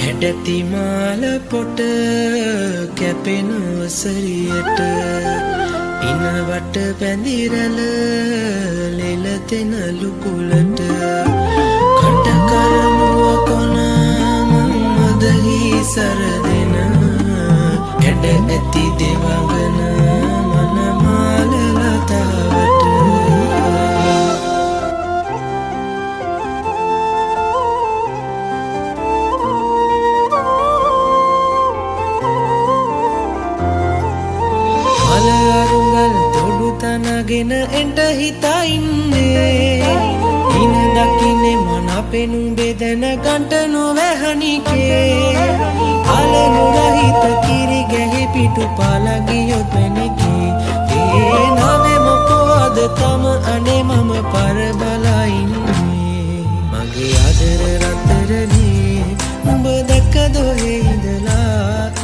හැඩති මාල පොට කැපෙන සරියට පිනවට පැඳිරල ලෙලතෙන ලුකුලට කට කරමුව කොන මදහි සරදෙන හැඩ ඇති දෙවගන මනමාල ලතාවට තනගෙන එන්ට හිතා ඉන්නේ ඉන දකින්නේ මන පෙනු බෙදෙන ගන්ට නොවැහනිකේ අලනු රහිත කිරි ගැහි පිටු පාලගියොත් වෙනකේ ඒ නවේ මොකෝද තම අනේ මම පරබලා ඉන්නේ මගේ ආදර රත්තරනේ උඹ දැක්කද ඔහේ ඉඳලා